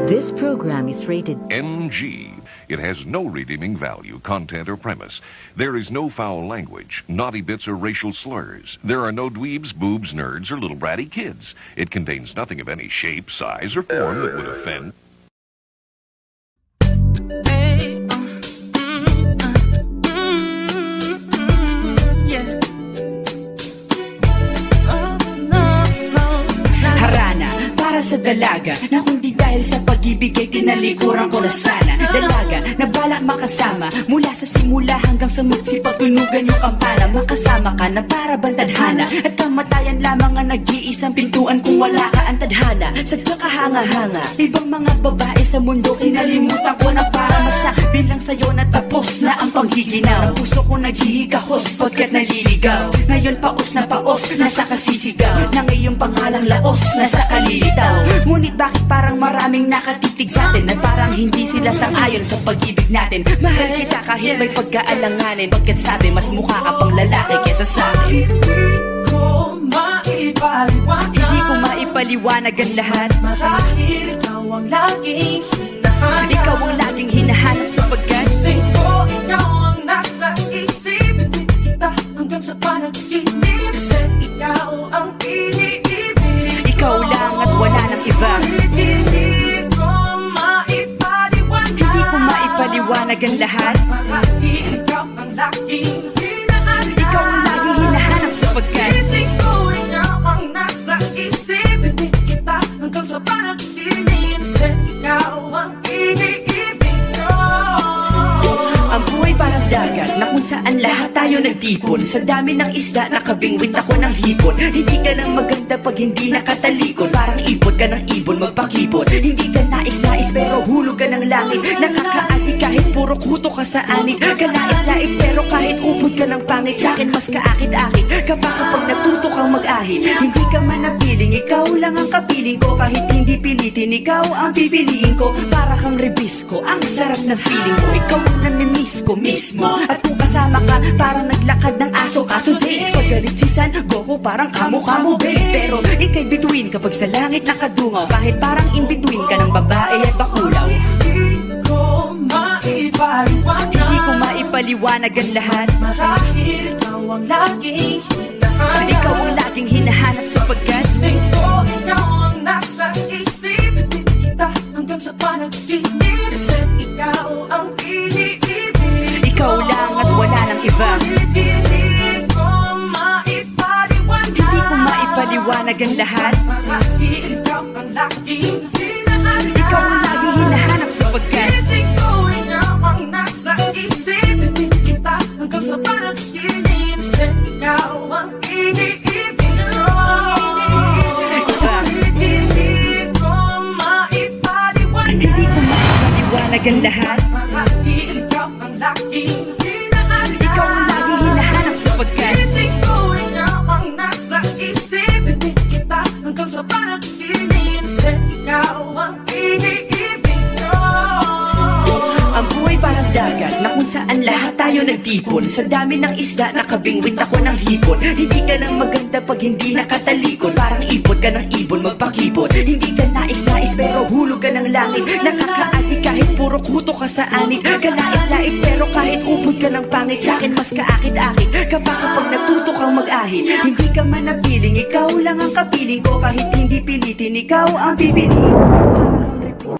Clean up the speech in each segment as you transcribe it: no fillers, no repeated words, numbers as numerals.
This program is rated NG. It has no redeeming value, content, or premise. There is no foul language, naughty bits, or racial slurs. There are no dweebs, boobs, nerds, or little bratty kids. It contains nothing of any shape, size, or form that would offend. Sa dalaga na kundi dahil sa pag-ibig ay tinalikuran ko na sana. Dalaga na balak makasama mula sa simula hanggang sa magsipagtunugan yung kampana. Makasama ka na para bantadhana at kamatayan lamang ang nag-iisang pintuan kung wala ka ang tadhana. Sadya ka hanga-hanga, ibang mga babae sa mundo kinalimutan ko na para masabi lang sa'yo na tapos na ang panghihinaw. Ang puso ko naghihikahos pagkat naliligaw. Ngayon paos na nasa kasisigaw ng iyong pangalang laos, nasa kalilitaw. Ngunit bakit parang maraming nakatitig sa atin at parang hindi sila sang-ayon sa pag-ibig natin. Mahal kita kahit may pagkaalanganin, pagkat sabi mas mukha ka pang lalaki kesa sa akin. Hindi ko maipaliwanag ang lahat. Marahil ikaw ang laging hinahanap. Ikaw ang laging hinahanap sapagkat Gising ko, ikaw ang nasa isip. Hindi kita hanggang sa panaginip. Kasi ikaw ang iniibig. ikaw lang at wala nang iba. Hindi ko maipaliwanag. Hindi ko maipaliwanag ang lahat. Marahil ikaw ang laging hinahanap. Ikaw ang laging hinahanap sapagkat Gising ko, ikaw ang nasa isip. Hindi kita hanggang sa panaginip. Kasi ikaw ang iniibig ko. ang buhay parang dagat na kung saan lahat tayo nagtipon. Sa dami ng isda nakabingwit ako ng hipon. Hindi ka lang maganda pag hindi nakatalikod. Parang ipot ka ng ibon magpakipot. Hindi ka nais-nais pero hulog ka ng langit. Nakakaati kahit puro kuto ka sa anik. Kalait-lait pero kahit upod ka ng pangit. Sa'kin mas kaakit-akit kapag natuto kang mag-ahit. Hindi ka man napiling, ikaw lang ang kapiling ko. Kahit hindi pilitin, ikaw ang pipiliin ko. Para kang rebisco, ang sarap ng feeling ko. Ikaw ang namimiss ko mismo. At kung kasama ka, parang naglakad ng aso. Kaso date, paggalit si San Goku, parang kamo-kamo babe. Pero ika'y bituin kapag sa langit nakadungaw. Kahit parang in-between ka ng babae at bakulaw. Hindi ko maipaliwanag. Hindi ko maipaliwanag ang lahat. Marahil ikaw ang laging hinahanap. Ikaw ang laging hinahanap sapagkat Gising ko, ikaw ang nasa isip. Hindi kita hanggang sa panaginip. Kasi ikaw ang iniibig. ikaw lang at wala nang iba. Hindi ko maipaliwanag. Hindi ko maipaliwanag ang lahat. Marahil ikaw ang laging hinahanap. Ikaw ang laging hinahanap sapagkat Gising ko, ikaw ang nasa isip. Hindi kita hanggang sa panaginip. Kasi ikaw ang iniibig ko. isa, Hindi ko maipaliwanag. hindi ko maipaliwanag ang lahat. Marahil ikaw ang laging hinahanap. Ikaw ang laging hinahanap sapagkat Gising ko, ikaw ang nasa isip. Hindi kita hanggang sa panaginip. Kasi ikaw ang iniibig ko. ang buhay parang dagat na kung saan lahat tayo nagtipon. Sa dami ng isda nakabingwit ako ng hipon. Hindi ka lang maganda pag hindi nakatalikod. Parang ipot ka ng ibon magpakipot. Hindi ka nais-nais pero hulog ka ng langit. Nakakaati kahit puro kuto ka sa anik. Kalait-lait pero kahit upod ka ng pangit. Sa'kin mas kaakit-akit kapag natuto kang mag-ahit. Hindi ka man napiling, ikaw lang ang kapiling ko. Kahit hindi pilitin, ikaw ang pipiliin ko.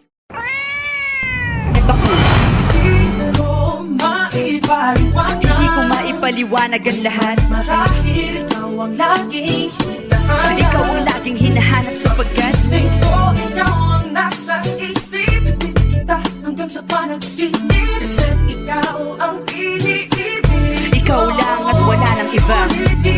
Bakula. Hindi ko maipaliwanag. Hindi ko maipaliwanag ang lahat. Marahil ikaw ang laging hinahanap. Ikaw ang laging hinahanap sapagkat Gising ko, ikaw ang nasa isip. Hindi kita hanggang sa panaginip. Kasi ikaw ang iniibig. ikaw lang at wala nang iba. Hindi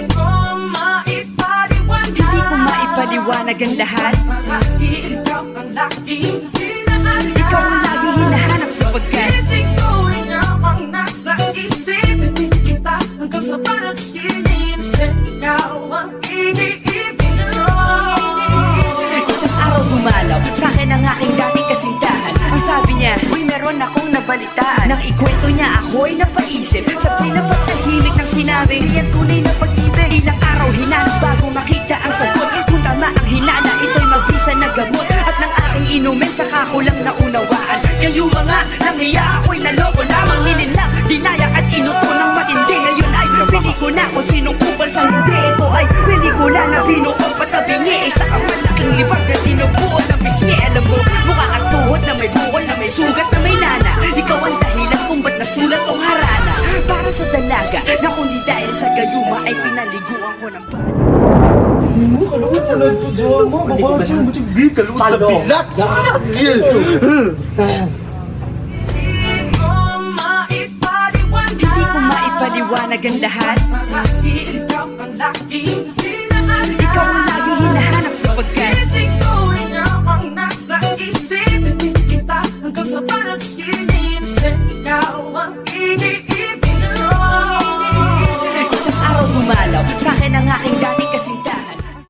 ko maipaliwanag. Hindi ko maipaliwanag ang lahat. Marahil ikaw ang laging hinahanap. Ikaw ang laging hinahanap sapagkat Gising ko, ikaw ang nasa isip. Hindi kita hanggang sa panaginip. Kasi ikaw ang iniibig ko. isang araw dumalaw sa'kin ang aking dating kasintahan. Ang sabi niya, uy meron akong nabalitaan. Nang ikwento niya ako'y napaisip. Sabay na pagtahimik ng sinabi, yan tunay na pag-ibig. Ilang araw hinanap bago makita ang sagot. Kung tama ang hinala, ito'y mabisa na gamot. At nang aking inumin Sino ang patabingi? Isa kang malaking libag na tinubuo ng bisngi. Alam mo, mukha kang tuhod na may bukol na may sugat na may nana. Ikaw ang dahilan kung ba't nasulat o harana. Para sa dalaga na kundi dahil sa gayuma ay pinaliguan ko ng bala. Kalungit mo lang ito dyan mo. Baba dyan mo dyan. Kalungit sa bilat. Hindi ko maipaliwanag ang lahat. Marahil ikaw ang laging